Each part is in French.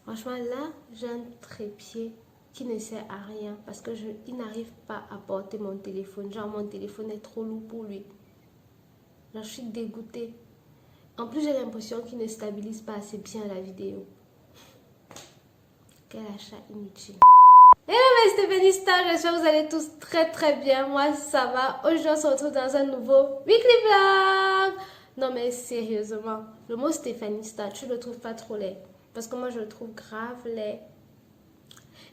Franchement, là, j'ai un trépied qui ne sert à rien parce que il n'arrive pas à porter mon téléphone. Genre, mon téléphone est trop lourd pour lui. Genre, je suis dégoûtée. En plus, j'ai l'impression qu'il ne stabilise pas assez bien la vidéo. Quel achat inutile. Hello mes Stéphanistas, j'espère que vous allez tous très bien. Moi, ça va. Aujourd'hui, on se retrouve dans un nouveau weekly vlog. Non mais sérieusement, le mot Stéphanista, tu le trouves pas trop laid? Parce que moi, je le trouve grave laid.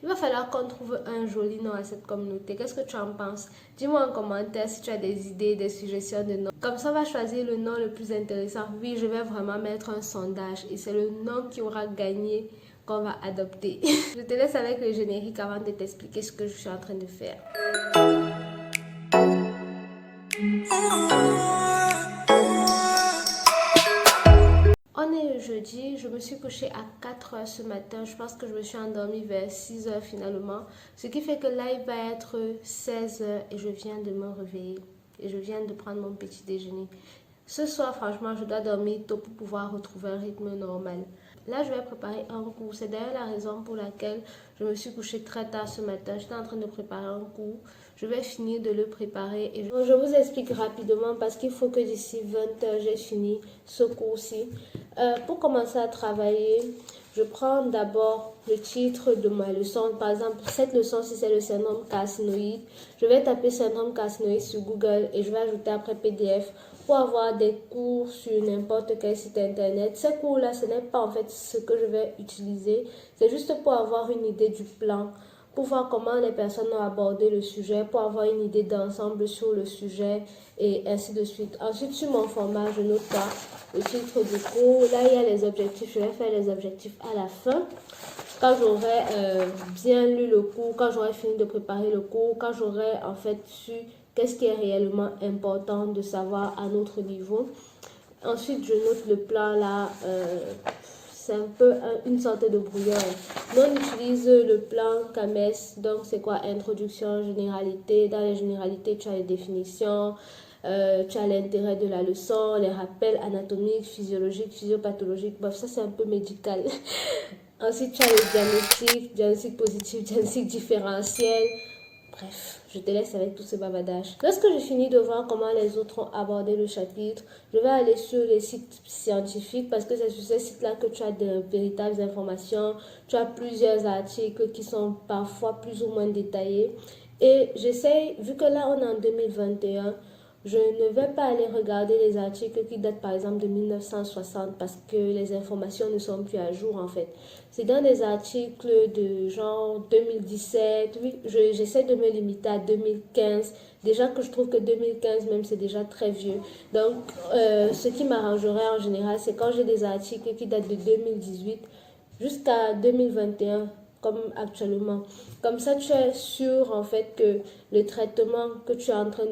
Il va falloir qu'on trouve un joli nom à cette communauté. Qu'est-ce que tu en penses? Dis-moi en commentaire si tu as des idées, des suggestions de noms. Comme ça, on va choisir le nom le plus intéressant. Oui, je vais vraiment mettre un sondage et c'est le nom qui aura gagné qu'on va adopter. Je te laisse avec le générique avant de t'expliquer ce que je suis en train de faire. On est jeudi, je me suis couchée à 4 h ce matin, je pense que je me suis endormie vers 6 h finalement, ce qui fait que là il va être 16 h et je viens de me réveiller et je viens de prendre mon petit déjeuner. Ce soir franchement je dois dormir tôt pour pouvoir retrouver un rythme normal. Là je vais préparer un cours, c'est d'ailleurs la raison pour laquelle je me suis couchée très tard ce matin, j'étais en train de préparer un cours. Je vais finir de le préparer et je vous explique rapidement parce qu'il faut que d'ici 20 h j'ai fini ce cours-ci. Pour commencer à travailler, je prends d'abord le titre de ma leçon. Par exemple, cette leçon-ci, c'est le syndrome carcinoïde. Je vais taper syndrome carcinoïde sur Google et je vais ajouter après PDF pour avoir des cours sur n'importe quel site internet. Ces cours-là, ce n'est pas en fait ce que je vais utiliser. C'est juste pour avoir une idée du plan, pour voir comment les personnes ont abordé le sujet, pour avoir une idée d'ensemble sur le sujet et ainsi de suite. Ensuite, sur mon format, je note pas le titre du cours. Là, il y a les objectifs. Je vais faire les objectifs à la fin. Quand j'aurai bien lu le cours, quand j'aurai fini de préparer le cours, quand j'aurai en fait su qu'est-ce qui est réellement important de savoir à notre niveau. Ensuite, je note le plan là. C'est un peu une sorte de brouillon. Nous, on utilise le plan CAMES. Donc, c'est quoi? Introduction, généralité. Dans les généralités, tu as les définitions. Tu as l'intérêt de la leçon, les rappels anatomiques, physiologiques, physiopathologiques. Bref, ça, c'est un peu médical. Ensuite, tu as le diagnostic positif, diagnostic différentiel. Bref, je te laisse avec tout ce bavardage. Lorsque je finis de voir comment les autres ont abordé le chapitre, je vais aller sur les sites scientifiques parce que c'est sur ces sites-là que tu as de véritables informations. Tu as plusieurs articles qui sont parfois plus ou moins détaillés. Et j'essaie, vu que là on est en 2021, je ne vais pas aller regarder les articles qui datent par exemple de 1960 parce que les informations ne sont plus à jour en fait. C'est dans des articles de genre 2017, oui, j'essaie de me limiter à 2015. Déjà que je trouve que 2015 même c'est déjà très vieux. Donc ce qui m'arrangerait en général c'est quand j'ai des articles qui datent de 2018 jusqu'à 2021 comme actuellement. Comme ça, tu es sûr en fait que le traitement que tu es en train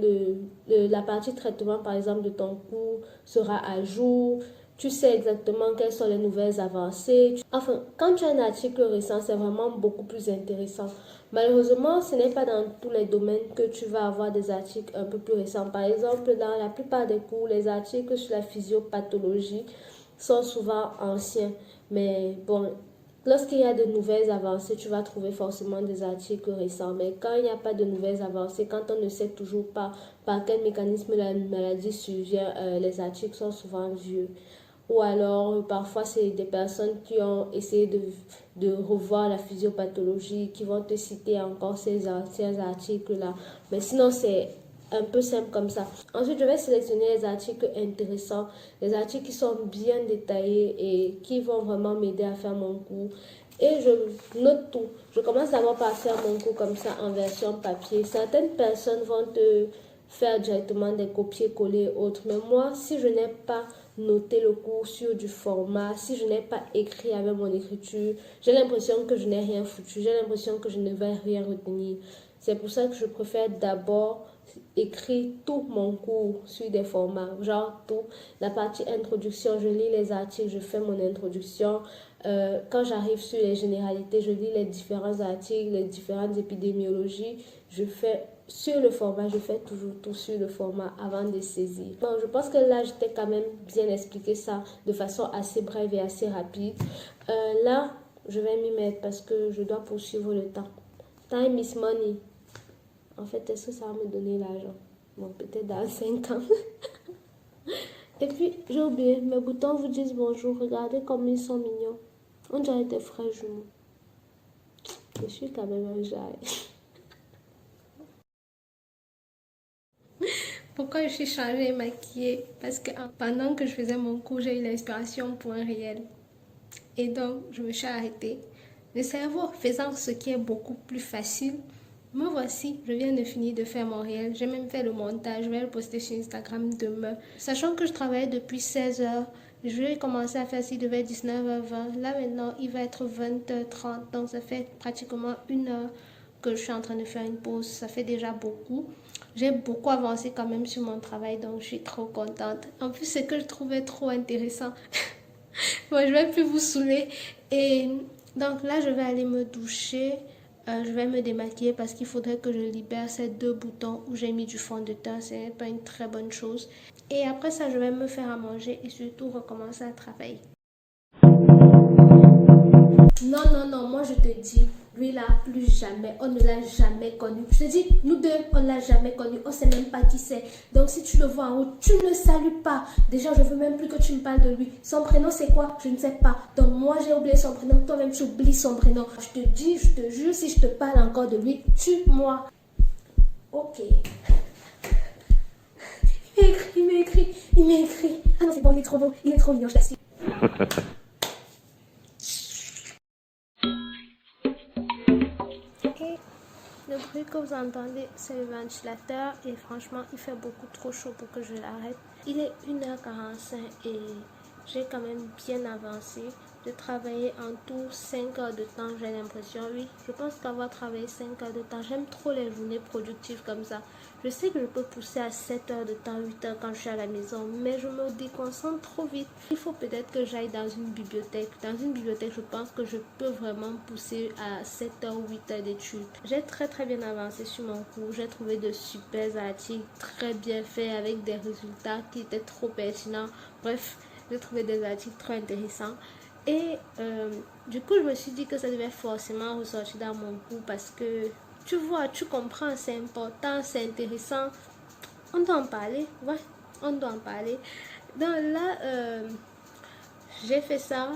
la partie traitement par exemple de ton cours sera à jour. Tu sais exactement quelles sont les nouvelles avancées. Enfin, quand tu as un article récent, c'est vraiment beaucoup plus intéressant. Malheureusement, ce n'est pas dans tous les domaines que tu vas avoir des articles un peu plus récents. Par exemple, dans la plupart des cours, les articles sur la physiopathologie sont souvent anciens. Mais bon, lorsqu'il y a de nouvelles avancées, tu vas trouver forcément des articles récents. Mais quand il n'y a pas de nouvelles avancées, quand on ne sait toujours pas par quel mécanisme la maladie survient, les articles sont souvent vieux. Ou alors, parfois, c'est des personnes qui ont essayé de revoir la physiopathologie, qui vont te citer encore ces anciens articles-là. Mais sinon, c'est un peu simple comme ça. Ensuite, je vais sélectionner les articles intéressants, les articles qui sont bien détaillés et qui vont vraiment m'aider à faire mon cours. Et je note tout. Je commence d'abord par faire mon cours comme ça en version papier. Certaines personnes vont te faire directement des copier-coller autres. Mais moi, si je n'ai pas noté le cours sur du format, si je n'ai pas écrit avec mon écriture, j'ai l'impression que je n'ai rien foutu. J'ai l'impression que je ne vais rien retenir. C'est pour ça que je préfère d'abord écrire tout mon cours sur des formats, genre tout. La partie introduction, je lis les articles, je fais mon introduction. Quand j'arrive sur les généralités, je lis les différents articles, les différentes épidémiologies. Je fais sur le format, je fais toujours tout sur le format avant de saisir. Bon, je pense que là, je t'ai quand même bien expliqué ça de façon assez brève et assez rapide. Là, je vais m'y mettre parce que je dois poursuivre le temps. Time is money. En fait, est-ce que ça va me donner l'argent? Bon, peut-être dans 5 ans. Et puis, j'ai oublié, mes boutons vous disent bonjour. Regardez comme ils sont mignons. On dirait des frères jumeaux. Je suis quand même un jaille. Pourquoi je suis changée et maquillée? Parce que pendant que je faisais mon cours, j'ai eu l'inspiration pour un réel. Et donc, je me suis arrêtée. Le cerveau faisant ce qui est beaucoup plus facile, me voici, je viens de finir de faire mon réel. J'ai même fait le montage, je vais le poster sur Instagram demain. Sachant que je travaillais depuis 16 heures, je vais commencer à faire ça, il devait être 19h20. Là maintenant, il va être 20h30, donc ça fait pratiquement 1 heure que je suis en train de faire une pause. Ça fait déjà beaucoup. J'ai beaucoup avancé quand même sur mon travail, donc je suis trop contente. En plus, c'est que je trouvais trop intéressant. Bon, je vais plus vous saouler. Et donc là, je vais aller me doucher. Je vais me démaquiller parce qu'il faudrait que je libère ces 2 boutons où j'ai mis du fond de teint. Ce n'est pas une très bonne chose. Et après ça, je vais me faire à manger et surtout recommencer à travailler. Non, non, non, moi je te dis, lui là, plus jamais, on ne l'a jamais connu. Je te dis, nous deux, on ne l'a jamais connu, on ne sait même pas qui c'est. Donc si tu le vois en haut, tu ne le salues pas. Déjà, je veux même plus que tu me parles de lui. Son prénom c'est quoi? Je ne sais pas. Donc moi j'ai oublié son prénom, toi-même tu oublies son prénom. Je te dis, je te jure, si je te parle encore de lui, tue-moi. Ok. Il m'a écrit. Ah non, c'est bon, il est trop beau, il est trop mignon, je t'assure. Le bruit que vous entendez, c'est le ventilateur et franchement, il fait beaucoup trop chaud pour que je l'arrête. Il est 1h45 et j'ai quand même bien avancé. J'ai travaillé en tout 5 heures de temps, j'ai l'impression. Oui, je pense qu'avoir travaillé 5 heures de temps, j'aime trop les journées productives comme ça. Je sais que je peux pousser à 7 heures de temps, 8 heures quand je suis à la maison, mais je me déconcentre trop vite. Il faut peut-être que j'aille dans une bibliothèque. Dans une bibliothèque, je pense que je peux vraiment pousser à 7 heures ou 8 heures d'études. J'ai très bien avancé sur mon cours. J'ai trouvé de super articles très bien faits avec des résultats qui étaient trop pertinents. Bref, j'ai trouvé des articles trop intéressants. Et du coup, je me suis dit que ça devait forcément ressortir dans mon cours parce que tu vois, tu comprends, c'est important, c'est intéressant. On doit en parler, ouais, on doit en parler. Donc là, j'ai fait ça,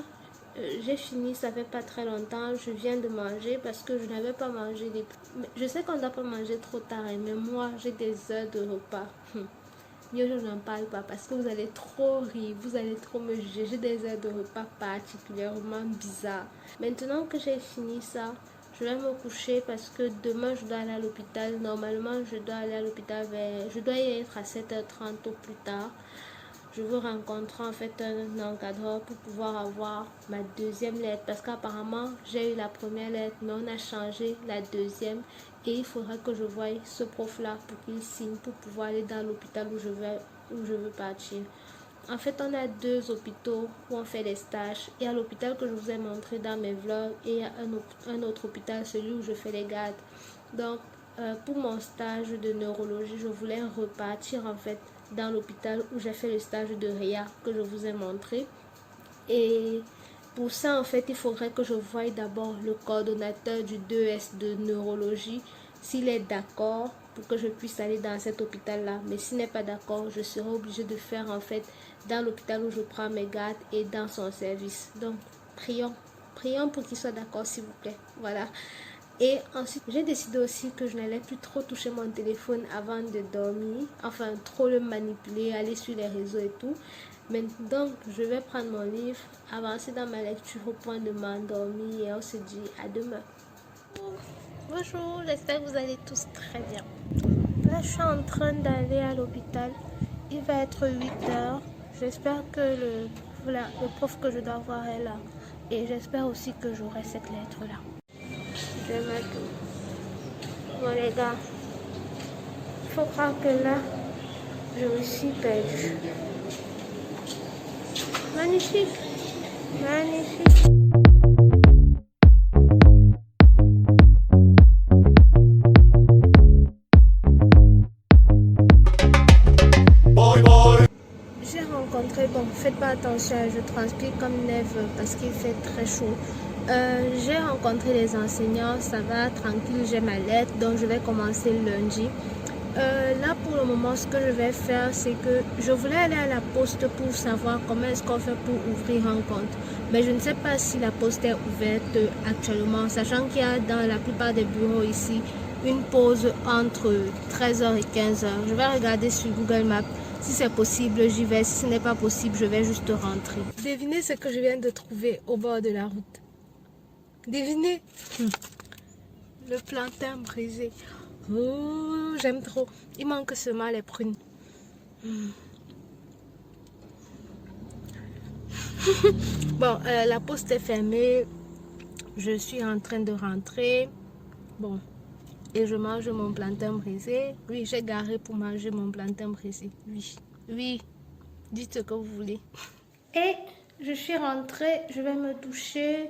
j'ai fini, ça fait pas très longtemps. Je viens de manger parce que je n'avais pas mangé depuis. Je sais qu'on ne doit pas manger trop tard, mais moi, j'ai des heures de repas. Mieux, je n'en parle pas parce que vous allez trop rire, vous allez trop me juger. J'ai des heures de repas particulièrement bizarres. Maintenant que j'ai fini ça, je vais me coucher parce que demain je dois aller à l'hôpital. Normalement, je dois aller à l'hôpital je dois y être à 7h30 au plus tard. Je veux rencontrer en fait un encadreur pour pouvoir avoir ma deuxième lettre parce qu'apparemment j'ai eu la première lettre mais on a changé la deuxième et il faudra que je voie ce prof là pour qu'il signe pour pouvoir aller dans l'hôpital où je veux partir. En fait, on a 2 hôpitaux où on fait des stages. Il y a l'hôpital que je vous ai montré dans mes vlogs et il y a un autre hôpital, celui où je fais les gardes. Donc, pour mon stage de neurologie, je voulais repartir en fait dans l'hôpital où j'ai fait le stage de RIA que je vous ai montré. Et pour ça, en fait, il faudrait que je voie d'abord le coordonnateur du 2S de neurologie, s'il est d'accord pour que je puisse aller dans cet hôpital-là. Mais s'il n'est pas d'accord, je serai obligée de faire en fait dans l'hôpital où je prends mes gardes et dans son service. Donc, prions pour qu'il soit d'accord, s'il vous plaît. Voilà. Et ensuite, j'ai décidé aussi que je n'allais plus trop toucher mon téléphone avant de dormir. Enfin, trop le manipuler, aller sur les réseaux et tout. Maintenant, je vais prendre mon livre, avancer dans ma lecture au point de m'endormir et on se dit à demain. Bonjour, j'espère que vous allez tous très bien. Là, je suis en train d'aller à l'hôpital. Il va être 8h. J'espère que le prof que je dois voir est là. Et j'espère aussi que j'aurai cette lettre-là. Je vais tout. Bon les gars, il faut croire que là, je me suis perdue. Magnifique, magnifique. J'ai rencontré, bon, faites pas attention, je transpire comme neige parce qu'il fait très chaud. J'ai rencontré les enseignants, ça va tranquille, j'ai ma lettre, donc je vais commencer lundi. Là pour le moment, ce que je vais faire, c'est que je voulais aller à la poste pour savoir comment est-ce qu'on fait pour ouvrir un compte. Mais je ne sais pas si la poste est ouverte actuellement, sachant qu'il y a dans la plupart des bureaux ici une pause entre 13h et 15h. Je vais regarder sur Google Maps. Si c'est possible, j'y vais. Si ce n'est pas possible, je vais juste rentrer. Devinez ce que je viens de trouver au bord de la route. Devinez. Le plantain brisé. Oh, j'aime trop. Il manque seulement les prunes. Bon, la poste est fermée. Je suis en train de rentrer. Bon, et je mange mon plantain brisé. Oui, j'ai garé pour manger mon plantain brisé. Oui, oui. Dites ce que vous voulez. Et je suis rentrée. Je vais me doucher.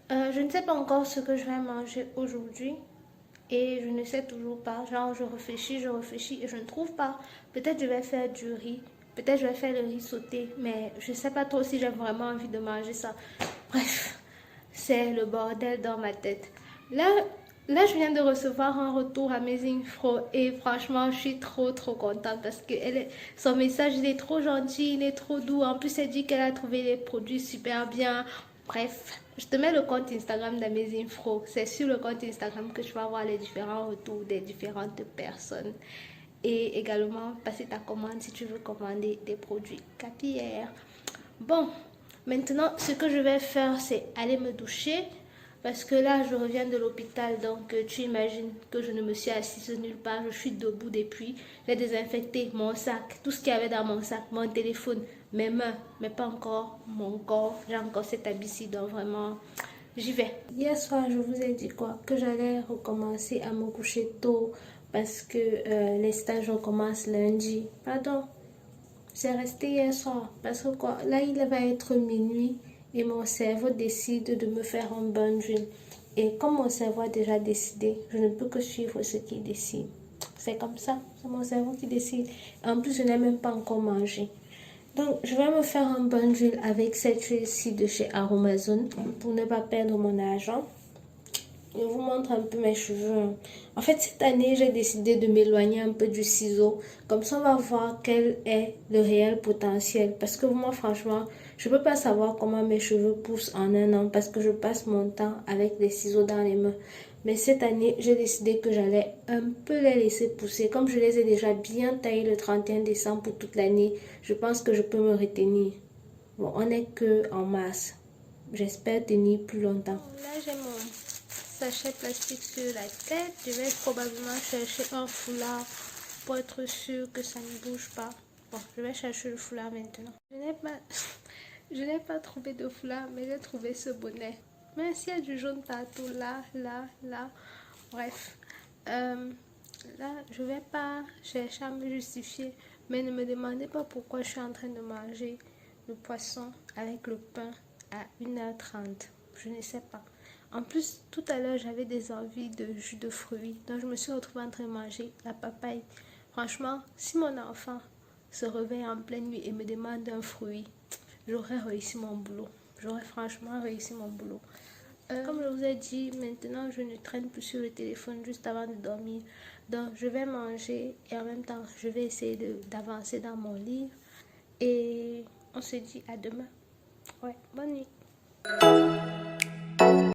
Je ne sais pas encore ce que je vais manger aujourd'hui. Et je ne sais toujours pas. Genre, je réfléchis et je ne trouve pas. Peut-être je vais faire du riz. Peut-être je vais faire le riz sauté. Mais je ne sais pas trop si j'ai vraiment envie de manger ça. Bref, c'est le bordel dans ma tête. Là, je viens de recevoir un retour Amazing Fro et franchement, je suis trop contente parce que son message, il est trop gentil, il est trop doux. En plus, elle dit qu'elle a trouvé les produits super bien. Bref, je te mets le compte Instagram d'Amazing Fro. C'est sur le compte Instagram que tu vas voir les différents retours des différentes personnes. Et également, passer ta commande si tu veux commander des produits capillaires. Bon, maintenant, ce que je vais faire, c'est aller me doucher. Parce que là, je reviens de l'hôpital, donc tu imagines que je ne me suis assise nulle part. Je suis debout depuis. J'ai désinfecté mon sac, tout ce qu'il y avait dans mon sac, mon téléphone, mes mains, mais pas encore mon corps. J'ai encore cet habit-ci, donc vraiment, j'y vais. Hier soir, je vous ai dit quoi? Que j'allais recommencer à me coucher tôt parce que les stages recommencent lundi. Pardon, c'est resté hier soir parce que quoi? Là, il va être minuit. Et mon cerveau décide de me faire un bungee. Et comme mon cerveau a déjà décidé, je ne peux que suivre ce qu'il décide. C'est comme ça, c'est mon cerveau qui décide. En plus, je n'ai même pas encore mangé. Donc, je vais me faire un bungee avec cette huile-ci de chez Aromazone pour ne pas perdre mon argent. Je vous montre un peu mes cheveux. En fait, cette année, j'ai décidé de m'éloigner un peu du ciseau. Comme ça, on va voir quel est le réel potentiel. Parce que moi, franchement, je ne peux pas savoir comment mes cheveux poussent en un an. Parce que je passe mon temps avec les ciseaux dans les mains. Mais cette année, j'ai décidé que j'allais un peu les laisser pousser. Comme je les ai déjà bien taillés le 31 décembre pour toute l'année, je pense que je peux me retenir. Bon, on n'est que en mars. J'espère tenir plus longtemps. Là, j'ai mon sachet plastique sur la tête. Je vais probablement chercher un foulard pour être sûr que ça ne bouge pas. Bon, je vais chercher le foulard maintenant. Je n'ai pas trouvé de foulard, mais j'ai trouvé ce bonnet. Mais s'il y a du jaune partout, là. Bref. Là, je vais pas chercher à me justifier. Mais ne me demandez pas pourquoi je suis en train de manger le poisson avec le pain à 1h30. Je ne sais pas. En plus, tout à l'heure, j'avais des envies de jus de fruits. Donc, je me suis retrouvée en train de manger la papaye. Franchement, si mon enfant se réveille en pleine nuit et me demande un fruit, j'aurais réussi mon boulot. J'aurais franchement réussi mon boulot. Comme je vous ai dit, maintenant, je ne traîne plus sur le téléphone juste avant de dormir. Donc, je vais manger et en même temps, je vais essayer d'avancer dans mon livre. Et on se dit à demain. Ouais, bonne nuit.